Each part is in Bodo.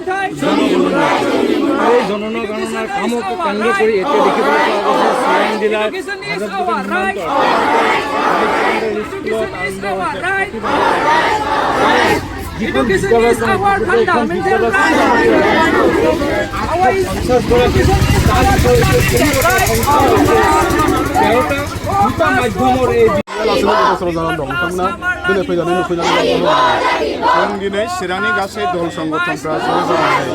এই জনগণনার কামক কেন্দ্র করে এতে দেখিবলৈ পোৱা গৈছে চিৰাং জিলাৰ Education is our fundamental right. Our education is our fundamental right. जों दिनै चिरांनि गासै दल संगठनफ्रा ज' जानानै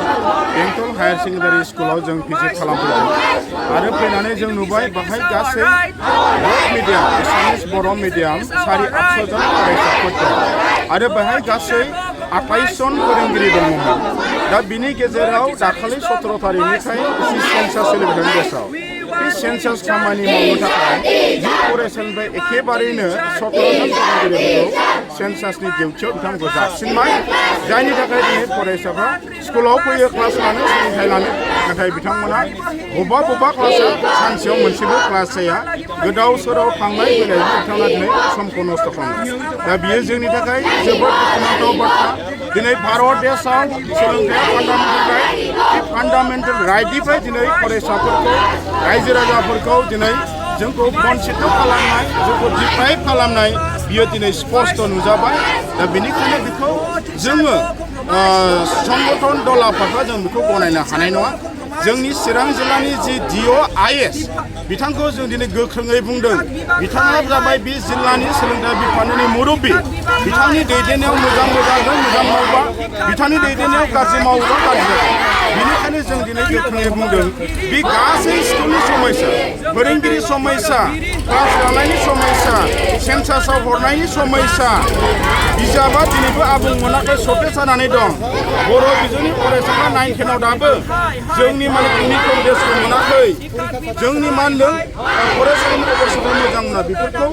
बेंटल हायार सेकेन्डारि स्कुलाव जों भिजिट खालामफैदों आरो फैनानै जों नुबाय बाहाय गासै बर' मिडियाम एसामिस बर' मिडियाम 850 जन फरायसाफोर दं आरो बेहाय गासै 28 जन फोरोंगिरि दङमोन दा बिनि गेजेराव दाखालि 17 तारिखनिफ्राय सेन्सास सोलिबोदों देशआव बे सेन्सास खामानि मावनो थाखाय जि फरायसालिनिफ्राय एखेबारैनो 17 जन फोरोंगिरिफोरखौ सेन्सासनि डिउटियाव बिथांमोनखौ जाबसिनबाय जायनि थाखाय दिनै फरायसाफ्रा स्कुलाव फैयो क्लास लानो सोलोंथाइ लानो नाथाय बिथांमोना बबेबा क्लासा सानसेयाव मोनसेबो क्लास जाया गोदाव सोराव थांनाय फैनाय बिथांमोना दिनै समखौ नस्थ' खालामो दा बियो जोंनि थाखाय जोबोद दुखुनांथाव बाथ्रा दिनै भारत देशआव सोलोंथाइया फान्डामेन्टेल राइटनिफ्राय दिनै फरायसाफोरखौ रायजो राजाफोरखौ दिनै जोंखौ बन्सित खालामनाय जोंखौ डिप्राइभ खालामनाय बियो दिनै स्पष्ट नुजाबाय दा बेनिखायनो बेखौ जोङो संगठन दल आफादफ्रा जों बेखौ गनायनो हानाय नङा जोंनि चिरां जिल्लानि जि DO IS बिथांखौ जों दिनै गोख्रोङै बुंदों बिथाङा जाबाय बे जिल्लानि सोलोंथाइ बिफाननि मुरब्बी बिथांनि दैदेननायाव मोजां मावबा बिथांनि दैदेननायाव गाज्रि मावोबा गाज्रि जागोन बेनिखायनो जों दिनै गोख्रोङै बुंदों बे गासै स्कुलनि समस्या फोरोंगिरि समस्या क्लास लानायनि समस्या सेन्सासाव हरनायनि समस्या बिजाबा दिनैबो आबुं मोनाखै सर्टेज जानानै दं बर' बिजोंनि फरायसाफ्रा 9 10 आव दाबो जोंनि इउनिफर्म ड्रेसखौ मोनाखै जोंनि मा होनदों फरायसालिनि अबस्थाखौ मोजां मोना बेफोरखौ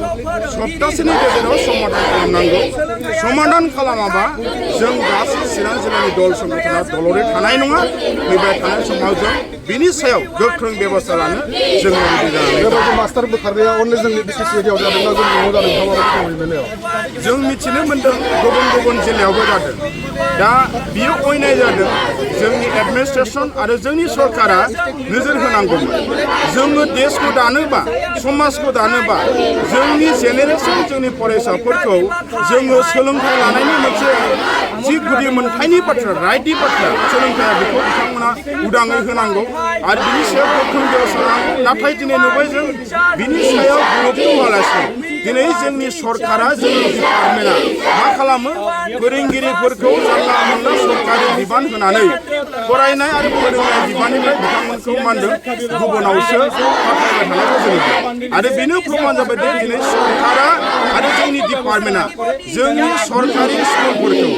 सप्तासेनि गेजेराव समाधान खालामनांगौ समाधान खालामाबा जों गासै चिरां जिल्लानि दल संगठना दलरै थानाय नङा फैबाय थानाय समाव जों बिनि सायाव गोख्रों बेबस्था लानो जों रेडि जानांगौ मास्टार बोखारनाया अनलि जोंनि बिटिसि एरियायाव जादोंना जों जों मिथिनो मोन्दों गुबुन जिल्लायावबो जादों दा बियो अयनाय जादों जोंनि एडमिनिस्ट्रेसन आरो जोंनि सरकारा नोजोर होनांगौमोन जोङो देशखौ दानोबा समाजखौ दानोबा जोंनि जेनेरेसन जोंनि फरायसाफोरखौ जोङो सोलोंथाइ लानायनि मोनसे जि गुदि मोनथायनि बाथ्रा राइटनि बाथ्रा सोलोंथाइया बेखौ बिथांमोना उदाङै होनांगौ आरो बिनि सायाव गोख्रों बेबस्था लानांगौ नाथाय दिनै नुबाय जों बिनि सायाव गुरुत्व होआलासिनो दिनै जोंनि सरकारा जोंनि डिपार्टमेन्टआ मा खालामो फोरोंगिरिफोरखौ जानला मोनला सरकारि बिबान होनानै फरायनाय आरो फोरोंनाय बिबाननिफ्राय बिथांमोनखौ मा होनदों गुबुनावसो फाथायबाय थानायखौ जों नुदों आरो बेनो प्रमान जाबाय दि दिनै सरकारा आरो जोंनि डिपार्टमेन्टआ जोंनि सरकारि स्कुलफोरखौ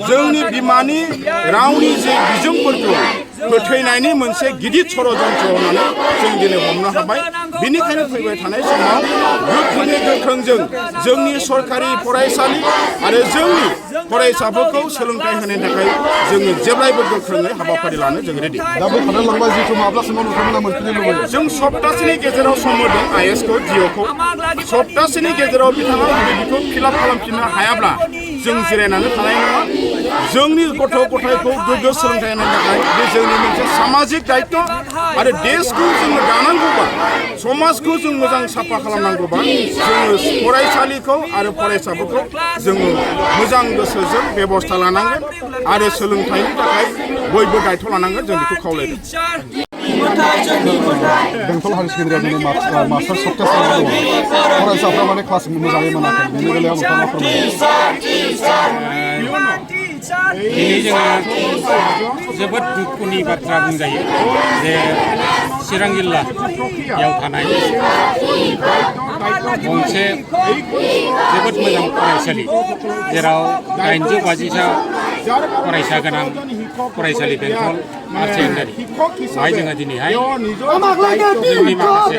जोंनि बिमानि रावनि जे बिजोंफोरखौ फोथैनायनि मोनसे गिदिर षड़यन्त्र होननानै जों दिनै हमनो हाबाय बेनिखायनो फैबाय थानाय समाव गोख्रोंजों जोंनि सरकारि फरायसालि आरो जोंनि फरायसाफोरखौ सोलोंथाइ होनो थाखाय जोङो जेब्लायबो गोख्रोङै हाबाफारि लानो जों रेडि जों सप्तासेनि गेजेराव सम होदों IS खौ DO खौ सप्तासेनि गेजेराव बिथाङा बेखौ फिलाप खालामफिननो हायाब्ला जों जिरायनानै थानाय नङा जोंनि गथ' गथायखौ गोग्गो सोलोंथाइ होनो थाखाय बे जोंनि मोनसे सामाजिक दायित्व आरो देशखौ जोङो दानांगौबा समाजखौ जों मोजां साफा खालामनांगौबा जोङो फरायसालिखौ आरो फरायसाफोरखौ जोङो मोजां गोसोजों बेबस्था लानांगोन आरो सोलोंथाइनि थाखाय बयबो दायित्व लानांगोन जों बेखौ खावलायदों बेंटल हायार सेकेन्डारियाव मास्टार सप्तासे दङ फरायसाफ्रा माने क्लास मोजाङै मोनाखै बेनि बेलायाव नोंथाङा दिनै जोङो जोबोद दुखुनि बाथ्रा बुंजायो जे चिरां जिल्लायाव थानाय गंसे जोबोद मोजां फरायसालि जेराव 850टा फरायसा गोनां फरायसालि बेंटल हायार सेकेन्डारि बेवहाय जोङो दिनैहाय जोंनि माखासे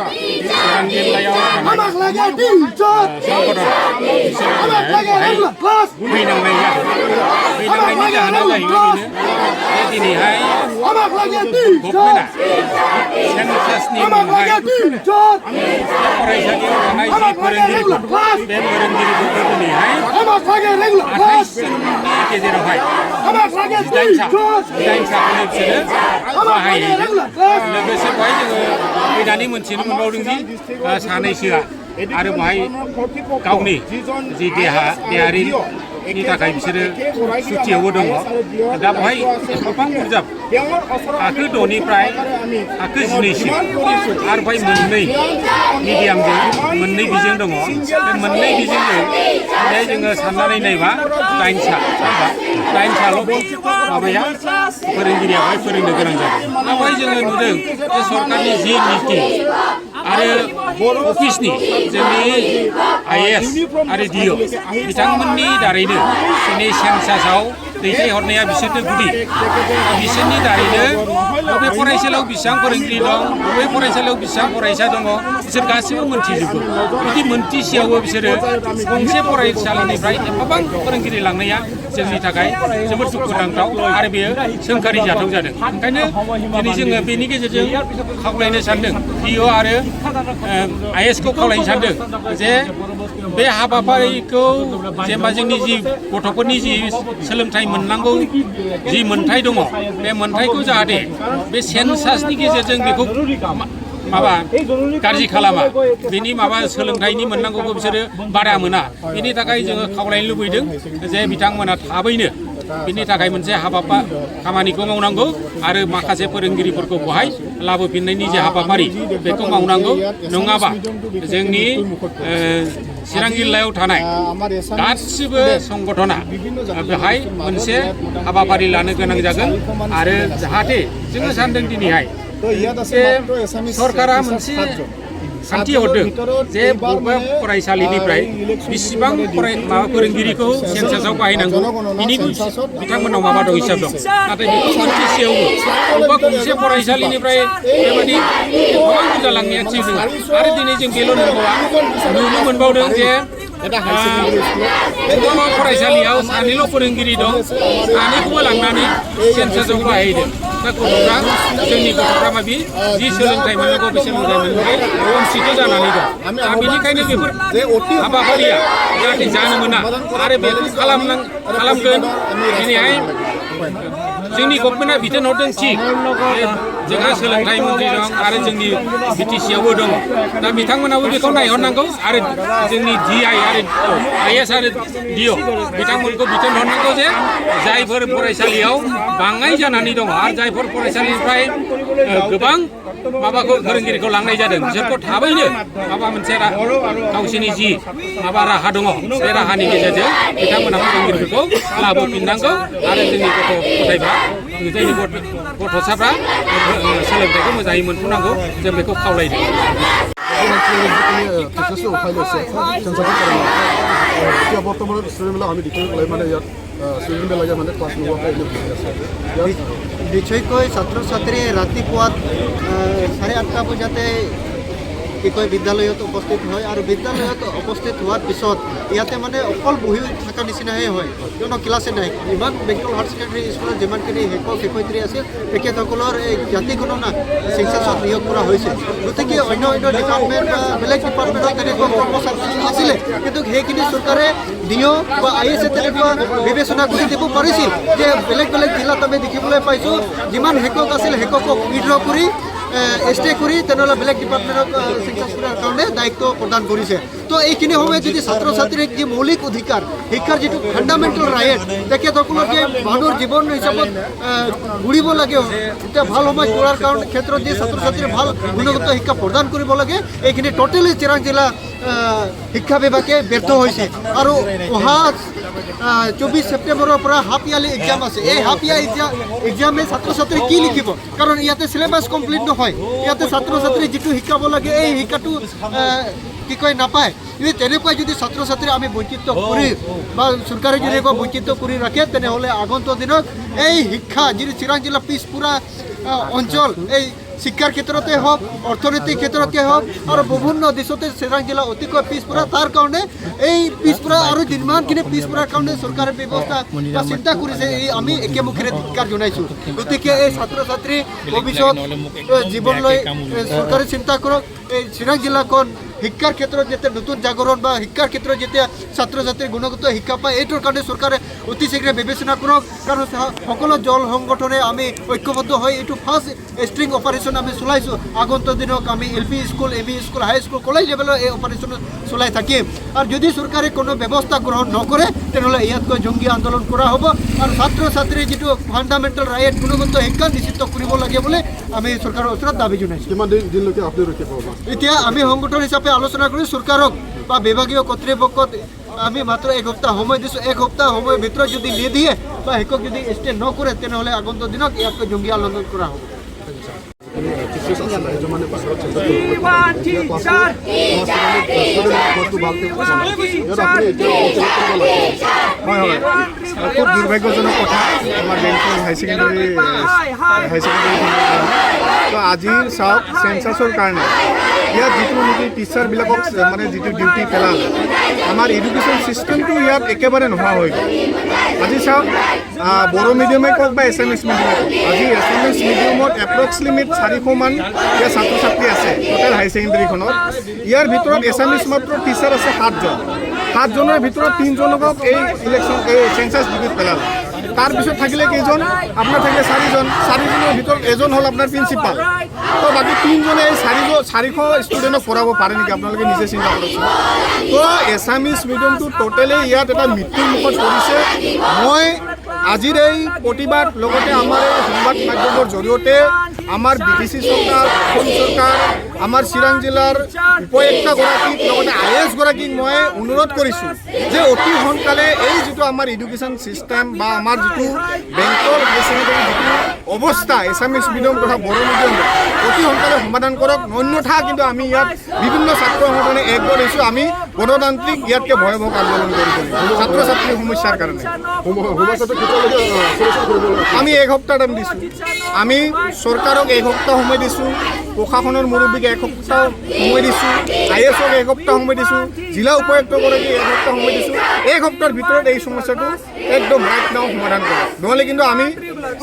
चिरां जिल्लायाव थानाय फैनांनाय जादों फैनांनायनि जाहोना जाहैबाय बेनो दिनैहाय गभर्नमेन्टआ सेन्सासनि मुङावहाय फरायसालियाव थानाय जि फोरोंगिरिफोर बे फोरोंगिरिफोरखौ दिनैहाय 28 जननि गेजेरावहाय 18 साखौनो बिसोरो बाहायहैदों लोगोसे बेवहाय जोङो फैनानै मोनथिनो मोनबावदों दि सानैसोआ आरो बेवहाय गावनि जि देहायारिनि थाखाय बिसोरो सुटियावबो दङ दा बेवहाय गोबां बुरजा थाखो 6निफ्राय थाखो 12सिम आरो बेवहाय मोननै मिडियामजों मोननै बिजों दङ बे मोननै बिजोंजों जोङो साननानै नायबा 9 सा 9 साल' माबाया फोरोंगिरिया बेवहाय फोरोंनो गोनां जादों दा बेवहाय जोङो नुदों जे सरकारनि जि नीति आरो अफिसनि जोंनि IAS आरो DO बिथांमोननि दारैनो दिनै सेन्सासाव दैथायहरनाया बिसोरनो गुदि बिसोरनि दारैनो बबे फरायसालियाव बेसेबां फोरोंगिरि दं बबे फरायसालियाव बेसेबां फरायसा दङ बिसोर गासैबो मोनथिजोबगौ बिदि मोनथिसेयावबो बिसोरो गंसे फरायसालिनिफ्राय एफाबां फोरोंगिरि लांनाया जोंनि थाखाय जोबोद दुखुनांथाव आरो बेयो सोंखारि जाथाव जादों ओंखायनो दिनै जोङो बेनि गेजेरजों खावलायनो सानदों DO आरो IAS खौ खावलायनो सानदों जे बे हाबाफारिखौ जेनेबा जोंनि जि गथ'फोरनि जि सोलोंथाइ मोननांगौ जि मोन्थाय दङ बे मोन्थायखौ जाहाथे बे सेन्सासनि गेजेरजों बेखौ माबा गाज्रि खालामा बिनि माबा सोलोंथाइनि मोननांगौखौ बिसोरो बादा मोना बिनि थाखाय जोङो खावलायनो लुबैदों जे बिथांमोना थाबैनो बिनि थाखाय मोनसे खामानिखौ मावनांगौ आरो माखासे फोरोंगिरिफोरखौ बेवहाय लाबोफिननायनि जे हाबाफारि बेखौ मावनांगौ नङाबा जोंनि चिरां जिल्लायाव थानाय गासिबो संगठना बेवहाय मोनसे हाबाफारि लानो गोनां जागोन आरो जाहाथे जोङो सानदों दिनैहाय जे सरकारा मोनसे खान्थि हरदों जे बबेबा फरायसालिनिफ्राय बेसेबां फोरोंगिरिखौ सेन्सासाव बाहायनांगौ बिनिबो बिथांमोननाव माबा दं हिसाब दं नाथाय बेखौ मोनथिसेयावबो बबेबा गंसे फरायसालिनिफ्राय बेबायदि गोबां बुरजा लांनाया थिग नङा आरो दिनै जों बेल' नंबावा नुनो मोनबावदों जे बबेबा फरायसालियाव सानैल' फोरोंगिरि दं सानैखौबो लांनानै सेन्सासाव बाहायदों दा गथ'फ्रा जोंनि गथ'फ्रा माबि जि सोलोंथाइ मोननांगौ बे सोलोंथाइ मोननानै वंचित जानानै दं दा बेनिखायनो बेफोर हाबाफारिया जाहाथे जानो मोना आरो बेखौ खालामगोन दिनैहाय जोंनि गभर्नमेन्टआ बिथोन हरदों थिग जोंहा सोलोंथाइ मन्थ्रि दं आरो जोंनि BTC आवबो दङ दा बिथांमोनाबो बेखौ नायहरनांगौ आरो जोंनि DI आरो IAS आरो DO बिथांमोनखौ बिथोन हरनांगौ जे जायफोर फरायसालियाव बाङाय जानानै दङ आरो जायफोर फरायसालिनिफ्राय गोबां माबाखौ फोरोंगिरिखौ लांनाय जादों बिसोरखौ थाबैनो माबा मोनसे गावसोरनि जि माबा राहा दङ बे राहानि गेजेरजों बिथांमोना फोरोंगिरिफोरखौ लाबोफिननांगौ आरो जोंनि गथ'गथायफ्रा जोंनि गथ'साफ्रा सोलोंथाइखौ मोजाङै मोनफुंनांगौ जों बेखौ खावलायदों বৰ্তমান ষ্টুডেণ্টবিলাক আমি দেখিবলৈ মানে ইয়াত ষ্টুডেণ্টবিলাকে মানে ক্লাছ নোহোৱাকৈ এনে বহি আছে বিশেষকৈ ছাত্ৰ ছাত্ৰীয়ে ৰাতিপুৱা 8:30 বজাতে কি কয় বিদ্যালয়ত উপস্থিত হয় আৰু বিদ্যালয়ত উপস্থিত হোৱাৰ পিছত ইয়াতে মানে অকল বহি থকা নিচিনাহে হয় কিয়নো ক্লাছে নাই ইমান বেংগল হায়াৰ ছেকেণ্ডেৰী স্কুলত যিমানখিনি শিক্ষক শিক্ষয়িত্ৰী আছিল তেখেতসকলৰ এই জাতি গণনা চেন্সাছত নিয়োগ কৰা হৈছে গতিকে অন্য ডিপাৰ্টমেণ্ট বা বেলেগ ডিপাৰ্টমেণ্টত তেনেকুৱা কৰ্মচাৰী আছিলে কিন্তু সেইখিনি চৰকাৰে DO বা IAS তেনেকুৱা বিবেচনা কৰি দিব পাৰিছিল যে বেলেগ জিলাত আমি দেখিবলৈ পাইছোঁ যিমান শিক্ষক আছিল শিক্ষকক উইড্ৰ কৰি ষ্টে কৰি তেনেহ'লে বেলেগ ডিপাৰ্টমেণ্টক চেন্সাছ কৰাৰ কাৰণে দায়িত্ব প্ৰদান কৰিছে তো এইখিনি সময়ত যদি ছাত্ৰ ছাত্ৰীক যি মৌলিক অধিকাৰ শিক্ষাৰ যিটো ফাণ্ডামেণ্টেল ৰাইট তেখেতসকলৰ যে মানুহৰ জীৱন হিচাপত ঘূৰিব লাগে এতিয়া ভাল সমাজ গঢ়াৰ কাৰণে ক্ষেত্ৰত যি ছাত্ৰ ছাত্ৰীৰ ভাল গুণগত শিক্ষা প্ৰদান কৰিব লাগে এইখিনি টোটেলি চিৰাং জিলা শিক্ষা বিভাগে ব্যৰ্থ হৈছে আৰু অহা 24 ছেপ্টেম্বৰৰ পৰা হাফ ইয়াৰলি এক্সাম আছে এই হাফ ইয়াৰ এক্সামে ছাত্ৰ ছাত্ৰী কি লিখিব কাৰণ ইয়াতে চিলেবাছ কমপ্লিট নহয় ইয়াতে ছাত্ৰ ছাত্ৰী যিটো শিকাব লাগে এই শিক্ষাটো কি কয় নাপায় যদি তেনেকুৱা যদি ছাত্ৰ ছাত্ৰী আমি বৈচিত্ৰ্য কৰি বা চৰকাৰে যদি একো বৈচিত্ৰ্য কৰি ৰাখে তেনেহ'লে আগন্তুক দিনত এই শিক্ষা যিটো চিৰাং জিলা পিছপৰা অঞ্চল এই শিক্ষাৰ ক্ষেত্ৰতে হওক অৰ্থনৈতিক ক্ষেত্ৰতে হওক আৰু বিভিন্ন দিশতে চিৰাং জিলা অতিকৈ পিছপৰা তাৰ কাৰণে এই পিছপৰা আৰু যিমানখিনি পিছপৰাৰ কাৰণে চৰকাৰে ব্যৱস্থা বা চিন্তা কৰিছে এই আমি একেমুখেৰে ধিক্কাৰ জনাইছোঁ গতিকে এই ছাত্ৰ ছাত্ৰী ভৱিষ্যত জীৱনলৈ চৰকাৰে চিন্তা কৰক এই চিৰাং জিলাখন শিক্ষাৰ ক্ষেত্ৰত যেতিয়া নতুন জাগৰণ বা শিক্ষাৰ ক্ষেত্ৰত যেতিয়া ছাত্ৰ ছাত্ৰীৰ গুণগত শিক্ষা পায় এইটোৰ কাৰণে চৰকাৰে অতি শীঘ্ৰে বিবেচনা কৰক কাৰণ সকলো দল সংগঠনে আমি ঐক্যবদ্ধ হৈ এইটো ফাৰ্ষ্ট ষ্ট্ৰিং অপাৰেশ্যন আমি চলাইছোঁ আগন্তুক দিনক আমি LP school ME school high school college লেভেলৰ এই অপাৰেশ্যন চলাই থাকিম আৰু যদি চৰকাৰে কোনো ব্যৱস্থা গ্ৰহণ নকৰে তেনেহ'লে ইয়াতকৈ জংগী আন্দোলন কৰা হ'ব আৰু ছাত্ৰ ছাত্ৰীৰ যিটো ফাণ্ডামেণ্টেল ৰাইট গুণগত শিক্ষা নিশ্চিত কৰিব লাগে বুলি আমি চৰকাৰৰ ওচৰত দাবী জনাইছোঁ কিমান দিনলৈকে আপুনি ৰখিব এতিয়া আমি সংগঠন হিচাপে আলোচনা কৰি চৰকাৰক বা বিভাগীয় কৰ্তৃপক্ষত আমি মাত্ৰ এক সপ্তাহ সময় দিছোঁ এক সপ্তাহ সময়ৰ ভিতৰত যদি নিদিয়ে বা শিক্ষক যদি ষ্টে নকৰে তেনেহ'লে আগন্তুক দিনত ইয়াতকৈ জংগী আন্দোলন কৰা হ'ব খুব দুৰ্ভাগ্যজনক কথা আমাৰ বেংকৰ হাই ছেকেণ্ডেৰী তো আজি চাওক চেঞ্চাছৰ কাৰণে ইয়াত যিটো নেকি টিচাৰবিলাকক মানে যিটো ডিউটি পেলালে আমাৰ এডুকেশ্যন ছিষ্টেমটো ইয়াত একেবাৰে নোহোৱা হৈ গ'ল আজি চাওক বড়ো মিডিয়ামে কওক বা এছামিছ মিডিয়ামে কওক আজি এছামিছ মিডিয়ামত এপ্ৰক্সিমেট 400মান ইয়াৰ ছাত্ৰ ছাত্ৰী আছে টোটেল হাই ছেকেণ্ডেৰীখনত ইয়াৰ ভিতৰত এছামিছ মাত্ৰ টিচাৰ আছে 7জনৰ ভিতৰত 3জনক এই ইলেকশ্যন এই চেঞ্চাছ ডিউটিত পেলালে তাৰপিছত থাকিলে কেইজন আপোনাৰ থাকিলে 4জনৰ ভিতৰত এজন হ'ল আপোনাৰ প্ৰিন্সিপাল তো বাকী 3জনে এই 400 ষ্টুডেণ্টক পঢ়াব পাৰে নেকি আপোনালোকে নিজে চিন্তা কৰকচোন তো এছামিছ মিডিয়ামটো টোটেলি ইয়াত এটা মৃত্যুৰ মুখত পৰিছে মই আজিৰ এই প্ৰতিবাদ লগতে আমাৰ এই সংবাদ মাধ্যমৰ জৰিয়তে আমাৰ BTC চৰকাৰ অসম চৰকাৰ আমাৰ চিৰাং জিলাৰ উপায়ুক্তগৰাকীক লগতে IAS গৰাকীক মই অনুৰোধ কৰিছোঁ যে অতি সোনকালে এই যিটো আমাৰ এডুকেশ্যন ছিষ্টেম বা আমাৰ যিটো বেংকৰ হাই ছেকেণ্ডেৰী যিটো অৱস্থা এছামিছ মিডিয়াম তথা বড়ো মিডিয়াম অতি সোনকালে সমাধান কৰক অন্যথা কিন্তু আমি ইয়াত বিভিন্ন ছাত্ৰ সংগঠনে একগোট হৈছোঁ আমি গণতান্ত্ৰিক ইয়াতকৈ ভয়াৱহ আন্দোলন কৰিব ছাত্ৰ ছাত্ৰীৰ সমস্যাৰ কাৰণে আমি এক সপ্তাহ টাইম দিছোঁ আমি চৰকাৰক এক সপ্তাহ সময় দিছোঁ প্ৰশাসনৰ মুৰব্বীক এক সপ্তাহ সময় দিছোঁ IASক এক সপ্তাহ সময় দিছোঁ জিলা উপায়ুক্তগৰাকীক এক সপ্তাহ সময় দিছোঁ এক সপ্তাহৰ ভিতৰত এই সমস্যাটো একদম ৰাইট নাও সমাধান কৰক নহ'লে কিন্তু আমি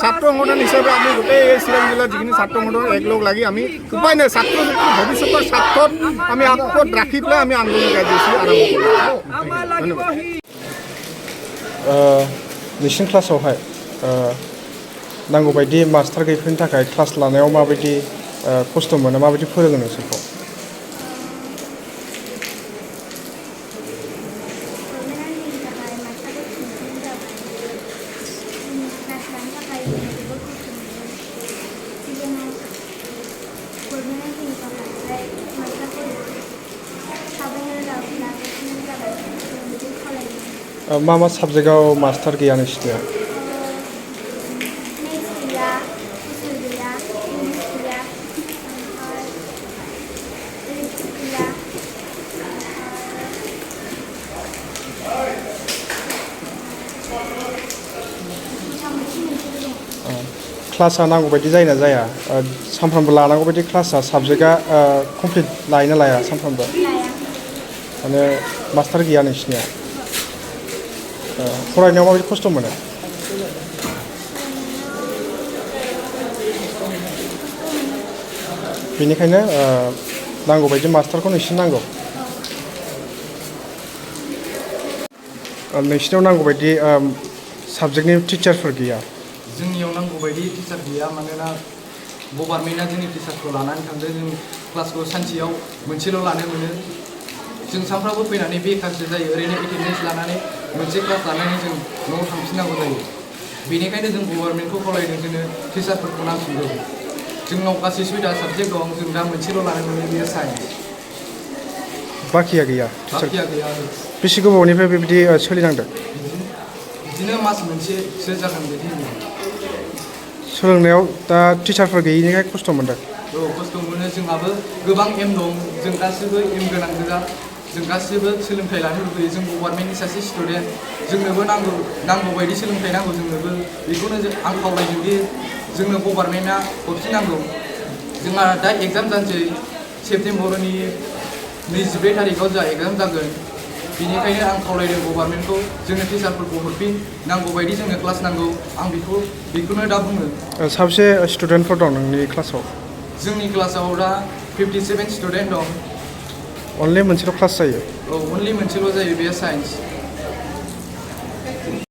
ছাত্ৰ সংগঠন হিচাপে আমি গোটেই এই চিৰাং জিলাৰ যিখিনি ছাত্ৰ সংগঠন একলগ লাগি আমি উপায় নাই ছাত্ৰ ছাত্ৰীৰ ভৱিষ্যতৰ স্বাৰ্থত আমি আগত ৰাখি পেলাই আমি আন্দোলন কাৰ্যসূচী আৰম্ভ কৰিম ধন্যবাদ नोंसिनि क्लासावहाय नांगौबायदि मास्टार गैयिफोरनि थाखाय क्लास लानायाव माबायदि खस्थ' मोनो माबायदि फोरोङो नोंसोरखौ मा मा साबजेक्टआव मास्टार गैया नोंसिनिया क्लासा नांगौ बायदि जायोना जाया सानफ्रामबो लानांगौ बायदि क्लासा साबजेक्टआ कमप्लिट लायोना लाया सानफ्रामबो माने मास्टार गैया नोंसिनिया फरायनायाव माबायदि खस्थ' मोनो बेनिखायनो नांगौ बायदि मास्टारखौ नोंसिनो नांगौ नोंसिनाव नांगौ बायदि साबजेक्टनि टिचारफोर गैया जोंनियाव नांगौ बायदि टिचार गैया मानोना गभार्नमेन्टआ जोंनि टिचारखौ लानानै थांदों जों क्लासखौ सानसेयाव मोनसेल' लानो मोनो जों सानफ्रामबो फैनानै बेखारसो जायो ओरैनो एटेन्डेन्स लानानै मोनसे क्लास लानानै जों न'आव थांफिननांगौ जायो बेनिखायनो जों गभार्नमेन्टखौ खावलायदों जोंनो टिचारफोरखौ नांफिनगौ जोंनाव गासै 6टा साबजेक्ट दं जों दा मोनसेल' लानो मोनो बेयो साइन्स बाखिया गैया बाखिया गैया बेसे गोबावनिफ्राय बेबायदि सोलिनांदों बिदिनो मास मोनसेसो जागोन बायदि सोलोंनायाव दा टिचारफोर गैयिनिखाय खस्थ' मोनदों खस्थ' मोनो जोंहाबो गोबां एम दं जों गासिबो एम गोनां गोजा जों गासिबो सोलोंथाइ लानो लुबैयो जों गभार्नमेन्टनि सासे स्टुडेन्ट जोंनोबो नांगौ बायदि सोलोंथाइ नांगौ जोंनोबो बेखौनो आं खावलायदों दि जोंनो गभार्नमेन्टआ हरफिननांगौ जोंहा दा एग्जाम जानोसै सेप्तेम्बरनि 22 तारिखआव जा एग्जाम जागोन बेनिखायनो आं खावलायदों गभर्नमेन्टखौ जोंनो टिचारफोरखौ हरफिन नांगौ बायदि जोंनो क्लास नांगौ आं बेखौनो दा बुङो साबसे स्टुडेन्टफोर दं नोंनि क्लासाव जोंनि क्लासाव दा 57 स्टुडेन्ट दं अनलि मोनसेल' क्लास जायो औ अनलि मोनसेल' जायो बे साइन्स